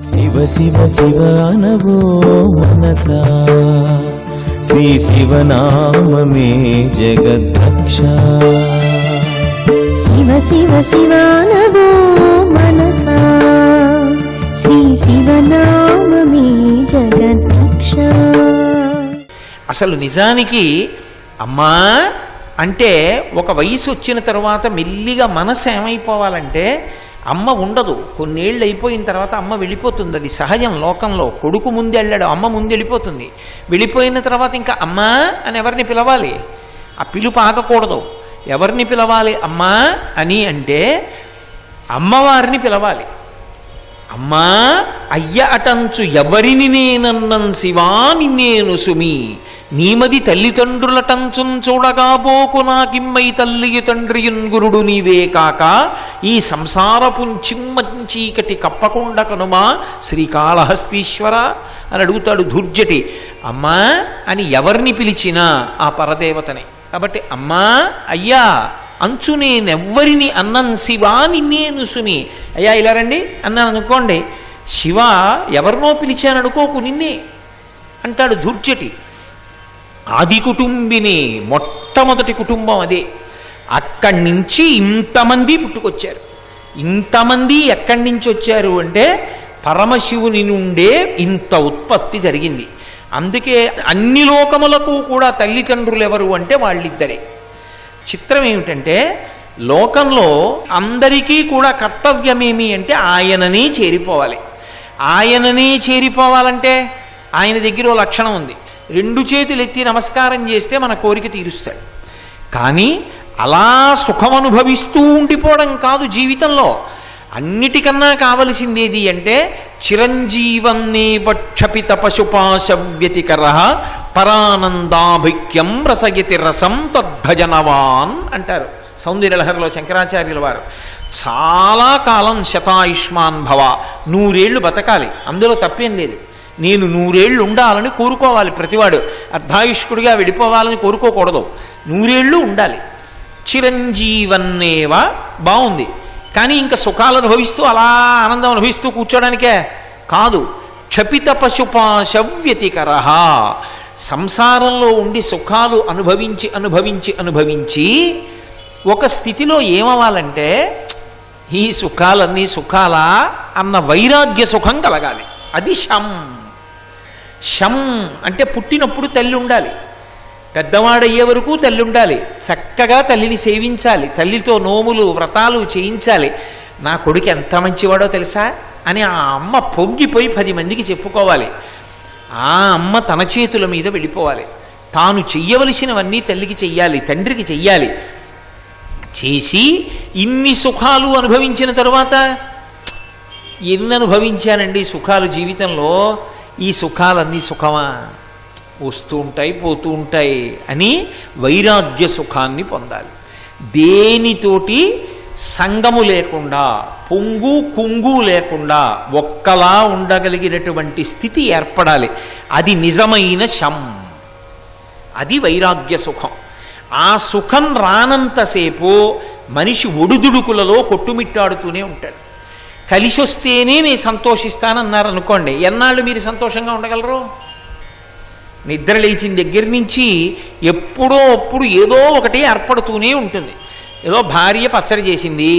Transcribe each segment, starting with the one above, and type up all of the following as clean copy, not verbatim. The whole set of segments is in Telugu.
శివ శివ శివ అనవో మనసా శ్రీ శివనామమే జగద్రక్ష. శివ శివ శివ అనవో మనసా శ్రీ శివనామమే జగద్రక్ష. అసలు నిజానికి అమ్మా అంటే ఒక వయసు వచ్చిన తర్వాత మెల్లిగా మనసు ఏమైపోవాలంటే అమ్మ ఉండదు. కొన్నేళ్ళు అయిపోయిన తర్వాత అమ్మ వెళ్ళిపోతుంది. అది సహజం లోకంలో. కొడుకు ముందు వెళ్ళాడు, అమ్మ ముందు వెళ్ళిపోతుంది. వెళ్ళిపోయిన తర్వాత ఇంకా అమ్మా అని ఎవరిని పిలవాలి? ఆ పిలుపు ఆగకూడదు. ఎవరిని పిలవాలి అమ్మా అని అంటే అమ్మవారిని పిలవాలి. అమ్మా అయ్య అటంచు ఎవరిని నేనన్నం శివా నిన్నేను సుమి, నీమది తల్లిదండ్రులటంచుం చూడగాబోకు నాకిమ్మై తల్లియు తండ్రియున్ గురుడు నీవే కాక, ఈ సంసారపు చిమ్మచీకటి కప్పకుండా కనుమా శ్రీకాళహస్తీశ్వర అని అడుగుతాడు ధూర్జటి. అమ్మా అని ఎవరిని పిలిచినా ఆ పరదేవతని. కాబట్టి అమ్మా అయ్యా అంచు నేనెవ్వరిని అన్నం శివా నిన్నేను సుమి. అయ్యా ఇలా రండి అన్నాను అనుకోండి, శివ ఎవరినో పిలిచాను అనుకోకు నిన్నే అంటాడు ధూర్జటి. ఆది కుటుంబిని, మొట్టమొదటి కుటుంబం అదే. అక్కడి నుంచి ఇంతమంది పుట్టుకొచ్చారు. ఇంతమంది ఎక్కడి నుంచి వచ్చారు అంటే పరమశివుని నుండే ఇంత ఉత్పత్తి జరిగింది. అందుకే అన్ని లోకములకు కూడా తల్లిదండ్రులు ఎవరు అంటే వాళ్ళిద్దరే. చిత్రం ఏమిటంటే లోకంలో అందరికీ కూడా కర్తవ్యమేమి అంటే ఆయననే చేరిపోవాలి. ఆయననే చేరిపోవాలంటే ఆయన దగ్గర ఓ లక్షణం ఉంది. 2 చేతులు ఎత్తి నమస్కారం చేస్తే మన కోరిక తీరుస్తాడు. కానీ అలా సుఖం అనుభవిస్తూ ఉండిపోవడం కాదు జీవితంలో. అన్నిటికన్నా కావలసిందేది అంటే చిరంజీవన్నే వక్షపిత పశుపాశ వ్యతికర పరానందాభిక్యం రసయతి రసం తద్భజనవాన్ అంటారు సౌందర్యలహరిలో శంకరాచార్యుల వారు. చాలా కాలం శతాయుష్మాన్ భవ, 100 ఏళ్ళు బతకాలి, అందులో తప్పేం లేదు. నేను 100 ఏళ్ళు ఉండాలని కోరుకోవాలి. ప్రతివాడు అర్ధాయుష్కుడిగా వెళ్ళిపోవాలని కోరుకోకూడదు. 100 ఏళ్ళు ఉండాలి. చిరంజీవన్నేవ బాగుంది, కానీ ఇంకా సుఖాలు అనుభవిస్తూ అలా ఆనందం అనుభవిస్తూ కూర్చోడానికే కాదు. క్షపిత పశుపాశ వ్యతికర, సంసారంలో ఉండి సుఖాలు అనుభవించి అనుభవించి అనుభవించి ఒక స్థితిలో ఏమవ్వాలంటే ఈ సుఖాలన్నీ సుఖాలా అన్న వైరాగ్య సుఖం కలగాలి. అది శం. శం అంటే పుట్టినప్పుడు తల్లి ఉండాలి, పెద్దవాడయ్యే వరకు తల్లి ఉండాలి, చక్కగా తల్లిని సేవించాలి, తల్లితో నోములు వ్రతాలు చేయించాలి. నా కొడుకు ఎంత మంచివాడో తెలుసా అని ఆ అమ్మ పొంగిపోయి 10 మందికి చెప్పుకోవాలి. ఆ అమ్మ తన చేతుల మీద వెళ్ళిపోవాలి. తాను చెయ్యవలసినవన్నీ తల్లికి చెయ్యాలి, తండ్రికి చెయ్యాలి. చేసి ఇన్ని సుఖాలు అనుభవించిన తరువాత ఎన్ని అనుభవించానండి సుఖాలు జీవితంలో, ఈ సుఖాలన్నీ సుఖమా, వస్తూ ఉంటాయి పోతూ ఉంటాయి అని వైరాగ్య సుఖాన్ని పొందాలి. దేనితోటి సంగము లేకుండా, పొంగు కుంగు లేకుండా ఒక్కలా ఉండగలిగినటువంటి స్థితి ఏర్పడాలి. అది నిజమైన శం, అది వైరాగ్య సుఖం. ఆ సుఖం రానంతసేపు మనిషి ఒడుదుడుకులలో కొట్టుమిట్టాడుతూనే ఉంటాడు. కలిసి వస్తేనే నేను సంతోషిస్తానన్నారు అనుకోండి, ఎన్నాళ్ళు మీరు సంతోషంగా ఉండగలరు? నిద్ర లేచిన దగ్గర నుంచి ఎప్పుడో అప్పుడు ఏదో ఒకటి ఏర్పడుతూనే ఉంటుంది. ఏదో భార్య పచ్చడి చేసింది,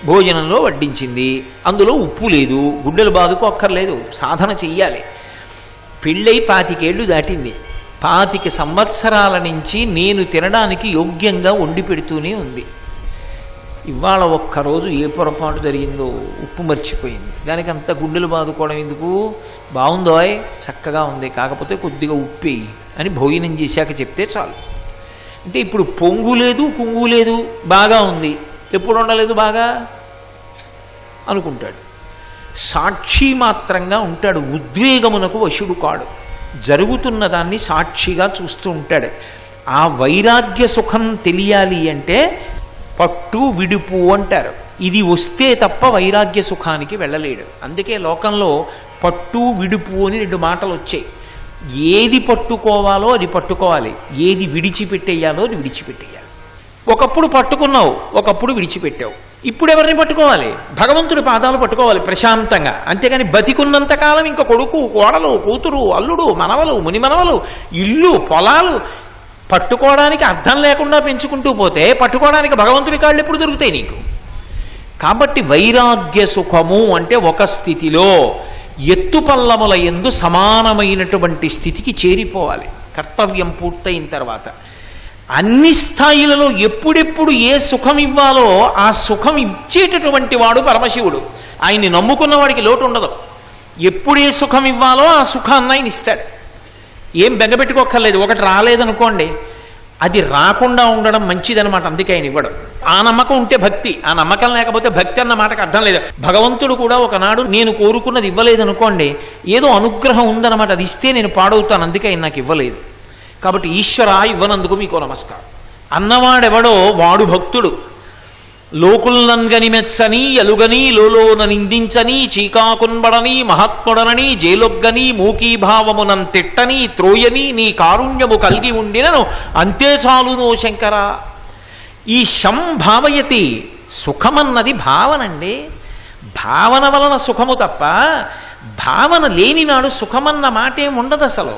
భోజనంలో వడ్డించింది, అందులో ఉప్పు లేదు, గుడ్డలు బాదుకు అక్కర్లేదు, సాధన చెయ్యాలి. పెళ్ళై 25 ఏళ్ళు దాటింది. 25 సంవత్సరాల నుంచి నేను తినడానికి యోగ్యంగా వండి పెడుతూనే ఉంది. ఇవాళ ఒక్కరోజు ఏ పొరపాటు జరిగిందో, ఉప్పు మర్చిపోయింది, దానికి అంత గుండెలు బాదుకోవడం ఎందుకు, బాగుందోయ్ చక్కగా ఉంది, కాకపోతే కొద్దిగా ఉప్పి అని భోజనం చేశాక చెప్తే చాలు. అంటే ఇప్పుడు పొంగు లేదు కుంగు లేదు, బాగా ఉంది, ఎప్పుడు ఉండలేదు బాగా అనుకుంటాడు. సాక్షి మాత్రంగా ఉంటాడు, ఉద్వేగమునకు వశుడు కాడు. జరుగుతున్న దాన్ని సాక్షిగా చూస్తూ ఉంటాడు. ఆ వైరాగ్య సుఖం తెలియాలి అంటే పట్టు విడుపు అంటారు. ఇది వస్తే తప్ప వైరాగ్య సుఖానికి వెళ్ళలేడు. అందుకే లోకంలో పట్టు విడుపు అని 2 మాటలు వచ్చాయి. ఏది పట్టుకోవాలో అది పట్టుకోవాలి, ఏది విడిచిపెట్టేయాలో అది విడిచిపెట్టేయాలి. ఒకప్పుడు పట్టుకున్నావు, ఒకప్పుడు విడిచిపెట్టావు. ఇప్పుడు ఎవరిని పట్టుకోవాలి? భగవంతుడి పాదాలు పట్టుకోవాలి ప్రశాంతంగా. అంతేగాని బతికున్నంత కాలం ఇంకా కొడుకు, కోడలు, కూతురు, అల్లుడు, మనవలు, మునిమనవలు, ఇల్లు, పొలాలు పట్టుకోవడానికి అర్థం లేకుండా పెంచుకుంటూ పోతే పట్టుకోవడానికి భగవంతుడి కాళ్ళు ఎప్పుడు దొరుకుతాయి నీకు? కాబట్టి వైరాగ్య సుఖము అంటే ఒక స్థితిలో ఎత్తుపల్లముల యందు సమానమైనటువంటి స్థితికి చేరిపోవాలి కర్తవ్యం పూర్తయిన తర్వాత. అన్ని స్థాయిలలో ఎప్పుడెప్పుడు ఏ సుఖం ఇవ్వాలో ఆ సుఖం ఇచ్చేటటువంటి వాడు పరమశివుడు. ఆయన్ని నమ్ముకున్న వాడికి లోటు ఉండదు. ఎప్పుడు ఏ సుఖం ఇవ్వాలో ఆ సుఖాన్ని ఆయన ఇస్తాడు. ఏం బెంగపెట్టుకోక్కర్లేదు. ఒకటి రాలేదనుకోండి, అది రాకుండా ఉండడం మంచిదనమాట. అందుకే ఆయన ఇవ్వడం. ఆ నమ్మకం ఉంటే భక్తి, ఆ నమ్మకం లేకపోతే భక్తి అన్న మాటకు అర్థం లేదు. భగవంతుడు కూడా ఒకనాడు నేను కోరుకున్నది ఇవ్వలేదనుకోండి, ఏదో అనుగ్రహం ఉందన్నమాట, అది ఇస్తే నేను పాడవుతాను, అందుకే ఆయన నాకు ఇవ్వలేదు. కాబట్టి ఈశ్వర ఇవ్వనందుకు మీకు నమస్కారం అన్నవాడెవడో వాడు భక్తుడు. లోకుల్నంగని మెచ్చని ఎలుగని లోలోన నిందించని చీకాకున్బడని మహాత్ముడనని జేలొగ్గని మూకీభావమునం తిట్టని త్రోయని నీ కారుణ్యము కలిగి ఉండినను అంతే చాలునో శంకర. ఈ శం భావయతి, సుఖమన్నది భావనండి. భావన వలన సుఖము తప్ప భావన లేని నాడు సుఖమన్న మాట ఏమి ఉండదు అసలు.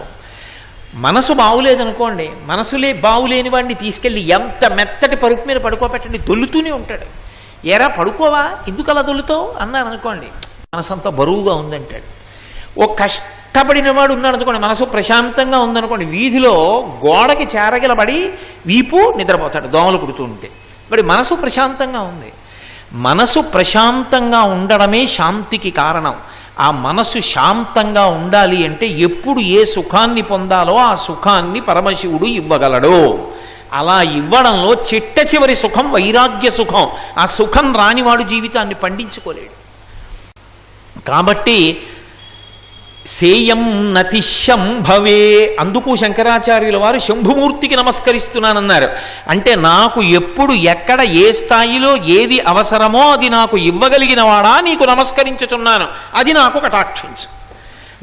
మనసు బాగులేదనుకోండి, మనసులే బాగులేని వాడిని తీసుకెళ్ళి ఎంత మెత్తటి పరుపు మీద పడుకోబెట్టండి, దొల్లుతూనే ఉంటాడు. ఎరా పడుకోవా, ఎందుకు అలా దొల్లుతావు అన్నారు అనుకోండి, మనసంతా బరువుగా ఉందంటాడు. ఓ కష్టపడిన వాడు ఉన్నాడు అనుకోండి, మనసు ప్రశాంతంగా ఉందనుకోండి, వీధిలో గోడకి చేరగిలబడి వీపు నిద్రపోతాడు దోమలు కుడుతూ ఉంటే. మరి మనసు ప్రశాంతంగా ఉంది. మనసు ప్రశాంతంగా ఉండడమే శాంతికి కారణం. ఆ మనసు శాంతంగా ఉండాలి అంటే ఎప్పుడు ఏ సుఖాన్ని పొందాలో ఆ సుఖాన్ని పరమశివుడు ఇవ్వగలడు. అలా ఇవ్వడంలో చిట్ట చివరి సుఖం వైరాగ్య సుఖం. ఆ సుఖం రానివాడు జీవితాన్ని పండించుకోలేడు. కాబట్టి సేయం నతిశం భవే, అందుకు శంకరాచార్యుల వారు శంభుమూర్తికి నమస్కరిస్తున్నానన్నారు. అంటే నాకు ఎప్పుడు ఎక్కడ ఏ స్థాయిలో ఏది అవసరమో అది నాకు ఇవ్వగలిగిన వాడా నీకు నమస్కరించుచున్నాను, అది నాకు కటాక్షించు.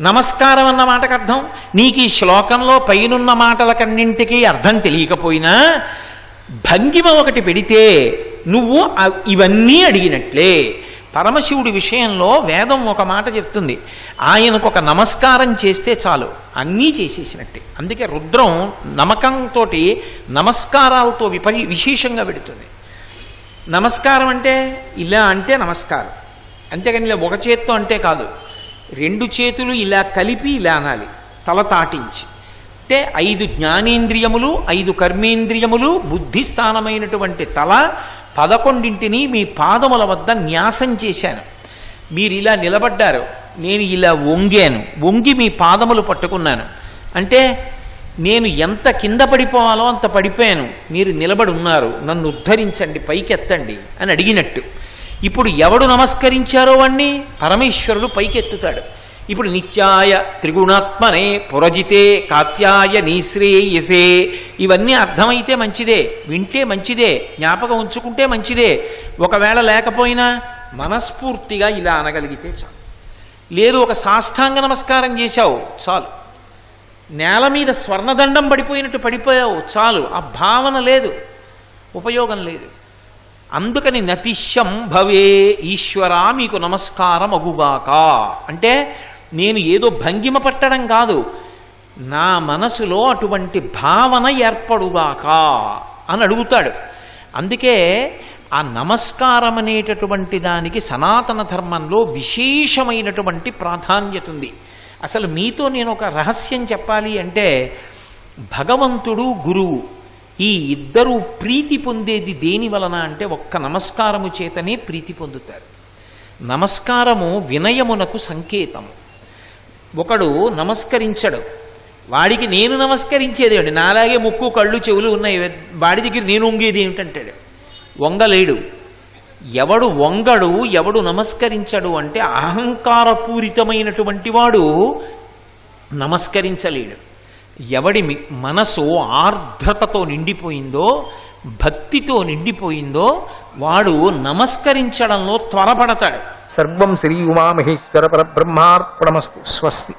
నమస్కారం అన్న మాటకు అర్థం, నీకు ఈ శ్లోకంలో పైనున్న మాటలకన్నింటికీ అర్థం తెలియకపోయినా భంగిమ ఒకటి పెడితే నువ్వు ఇవన్నీ అడిగినట్లే. పరమశివుడి విషయంలో వేదం ఒక మాట చెప్తుంది, ఆయనకు ఒక నమస్కారం చేస్తే చాలు అన్నీ చేసేసినట్టే. అందుకే రుద్రం నమ్మకంతో నమస్కారాలతో విశేషంగా పెడుతుంది. నమస్కారం అంటే ఇలా అంటే నమస్కారం, అంతేగాని ఇలా ఒక చేత్తో అంటే కాదు. 2 చేతులు ఇలా కలిపి ఇలా అనాలి, తల తాటించి. అంటే 5 జ్ఞానేంద్రియములు, 5 కర్మేంద్రియములు, బుద్ధి స్థానమైనటువంటి తల 11ంటిని మీ పాదముల వద్ద న్యాసం చేశాను. మీరు ఇలా నిలబడ్డారు, నేను ఇలా వంగాను, వంగి మీ పాదములు పట్టుకున్నాను. అంటే నేను ఎంత కింద పడిపోవాలో అంత పడిపోయాను, మీరు నిలబడి ఉన్నారు, నన్ను ఉద్ధరించండి, పైకెత్తండి అని అడిగినట్టు. ఇప్పుడు ఎవడు నమస్కరించారో వాణ్ణి పరమేశ్వరుడు పైకెత్తుతాడు. ఇప్పుడు నిత్యాయ త్రిగుణాత్మనే పురజితే కాత్యాయ నీశ్రేయసే, ఇవన్నీ అర్థమైతే మంచిదే, వింటే మంచిదే, జ్ఞాపకం ఉంచుకుంటే మంచిదే. ఒకవేళ లేకపోయినా మనస్ఫూర్తిగా ఇలా అనగలిగితే చాలు. లేదు ఒక సాష్టాంగ నమస్కారం చేశావు చాలు, నేల మీద స్వర్ణదండం పడిపోయినట్టు పడిపోయావు చాలు, ఆ భావన లేదు, ఉపయోగం లేదు. అందుకని నతిశం భవే, ఈశ్వరా మీకు నమస్కారం అగుగాక అంటే నేను ఏదో భంగిమ పట్టడం కాదు, నా మనసులో అటువంటి భావన ఏర్పడుగాక అని అడుగుతాడు. అందుకే ఆ నమస్కారం అనేటటువంటి దానికి సనాతన ధర్మంలో విశేషమైనటువంటి ప్రాధాన్యత ఉంది. అసలు మీతో నేను ఒక రహస్యం చెప్పాలి అంటే, భగవంతుడు గురువు ఈ ఇద్దరూ ప్రీతి పొందేది దేని వలన అంటే ఒక్క నమస్కారము చేతనే ప్రీతి పొందుతారు. నమస్కారము వినయమునకు సంకేతము. ఒకడు నమస్కరించడు, వాడికి నేను నమస్కరించేది ఏమిటి, నాలాగే ముక్కు కళ్ళు చెవులు ఉన్నాయి, వాడి దగ్గర నేను వంగేది ఏమిటంటాడు. వంగలేడు. ఎవడు వంగడు, ఎవడు నమస్కరించడు అంటే అహంకారపూరితమైనటువంటి వాడు నమస్కరించలేడు. ఎవడి మనసు ఆర్ద్రతతో నిండిపోయిందో, భక్తితో నిండిపోయిందో వాడు నమస్కరించడంలో త్వరపడతాడు. సర్వం శ్రీ ఉమామహేశ్వర పరబ్రహ్మార్పణమస్తు. స్వస్తి.